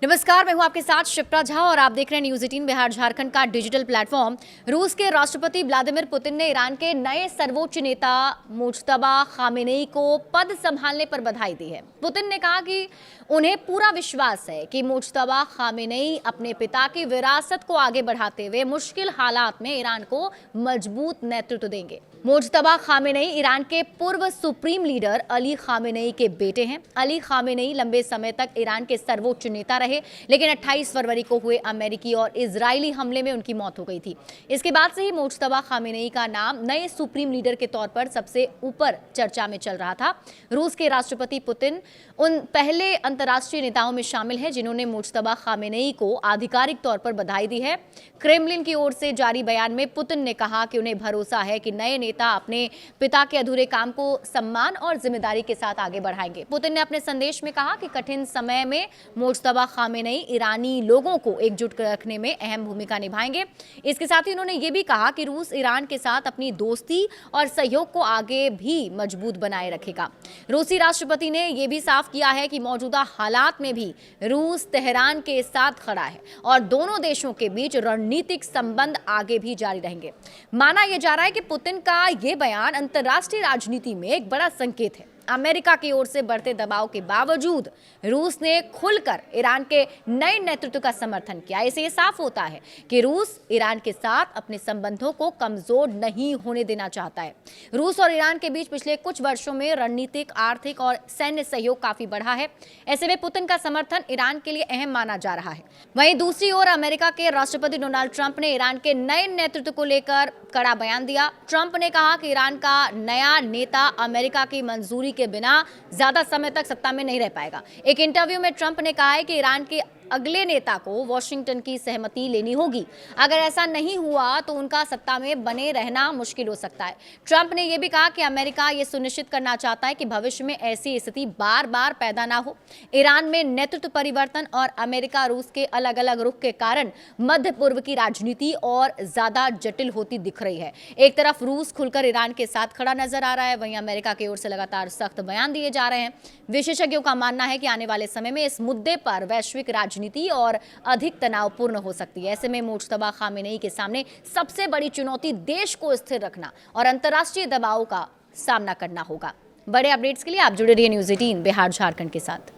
नमस्कार, मैं हूं आपके साथ शिप्रा झा और आप देख रहे हैं न्यूज़ 18 बिहार झारखंड का डिजिटल प्लेटफॉर्म। रूस के राष्ट्रपति व्लादिमीर पुतिन ने ईरान के नए सर्वोच्च नेता मुज्तबा खामेनेई को पद संभालने पर बधाई दी है। पुतिन ने कहा कि उन्हें पूरा विश्वास है कि मुज्तबा खामेनेई अपने पिता की विरासत को आगे बढ़ाते हुए मुश्किल हालात में ईरान को मजबूत नेतृत्व देंगे। मुज्तबा खामेनेई ईरान के पूर्व सुप्रीम लीडर अली खामेनेई के बेटे हैं। अली खामेनेई लंबे समय तक ईरान के सर्वोच्च नेता रहे, लेकिन 28 फरवरी को हुए अमेरिकी और इजरायली हमले में उनकी मौत हो गई थी। इसके बाद से ही मुज्तबा खामेनेई का नाम नए सुप्रीम लीडर के तौर पर सबसे ऊपर चर्चा में चल रहा था। रूस के राष्ट्रपति पुतिन उन पहले अंतर्राष्ट्रीय नेताओं में शामिल हैं जिन्होंने मुज्तबा खामेनेई को आधिकारिक तौर पर बधाई दी है। क्रेमलिन की ओर से जारी बयान में पुतिन ने कहा कि उन्हें भरोसा है कि नए नेता अपने पिता के अधूरे काम को सम्मान और जिम्मेदारी के साथ आगे बढ़ाएंगे। पुतिन ने अपने संदेश में कहा कि कठिन समय में मुज्तबा खामेनेई ईरानी लोगों को एकजुट रखने में अहम भूमिका निभाएंगे। इसके साथ ही उन्होंने ये भी कहा कि रूस ईरान के साथ अपनी दोस्ती और सहयोग को आगे भी मजबूत बनाए रखेगा। रूसी राष्ट्रपति ने यह भी साफ किया है कि मौजूदा हालात में भी रूस तेहरान के साथ खड़ा है और दोनों देशों के बीच रणनीतिक संबंध आगे भी जारी रहेंगे। माना यह जा रहा है कि पुतिन का यह बयान अंतर्राष्ट्रीय राजनीति में एक बड़ा संकेत है। अमेरिका की ओर से बढ़ते दबाव के बावजूद रूस ने खुलकर ईरान के नए नेतृत्व का समर्थन किया। इससे ये साफ होता है कि रूस ईरान के साथ अपने संबंधों को कमजोर नहीं होने देना चाहता है। रूस और ईरान के बीच पिछले कुछ वर्षों में रणनीतिक, आर्थिक और सैन्य सहयोग काफी बढ़ा है। ऐसे में पुतिन का समर्थन ईरान के लिए अहम माना जा रहा है। वहीं दूसरी ओर अमेरिका के राष्ट्रपति डोनाल्ड ट्रंप ने ईरान के नए नेतृत्व को लेकर कड़ा बयान दिया। ट्रंप ने कहा कि ईरान का नया नेता अमेरिका की मंजूरी के बिना ज्यादा समय तक सत्ता में नहीं रह पाएगा। एक इंटरव्यू में ट्रंप ने कहा है कि ईरान के अगले नेता को वॉशिंगटन की सहमति लेनी होगी। अगर ऐसा नहीं हुआ तो उनका सत्ता में बने रहना मुश्किल हो सकता है। ट्रंप ने यह भी कहा कि अमेरिका यह सुनिश्चित करना चाहता है कि भविष्य में ऐसी स्थिति बार बार पैदा ना हो। ईरान में नेतृत्व परिवर्तन और अमेरिका रूस के अलग अलग रुख के कारण मध्य पूर्व की राजनीति और ज्यादा जटिल होती दिख रही है। एक तरफ रूस खुलकर ईरान के साथ खड़ा नजर आ रहा है, वहीं अमेरिका की ओर से लगातार सख्त बयान दिए जा रहे हैं। विशेषज्ञों का मानना है कि आने वाले समय में इस मुद्दे पर वैश्विक राजनीति और अधिक तनावपूर्ण हो सकती है। ऐसे में मुज्तबा खामेनेई के सामने सबसे बड़ी चुनौती देश को स्थिर रखना और अंतर्राष्ट्रीय दबाव का सामना करना होगा। बड़े अपडेट्स के लिए आप जुड़े रहिए न्यूज़ 18 बिहार झारखंड के साथ।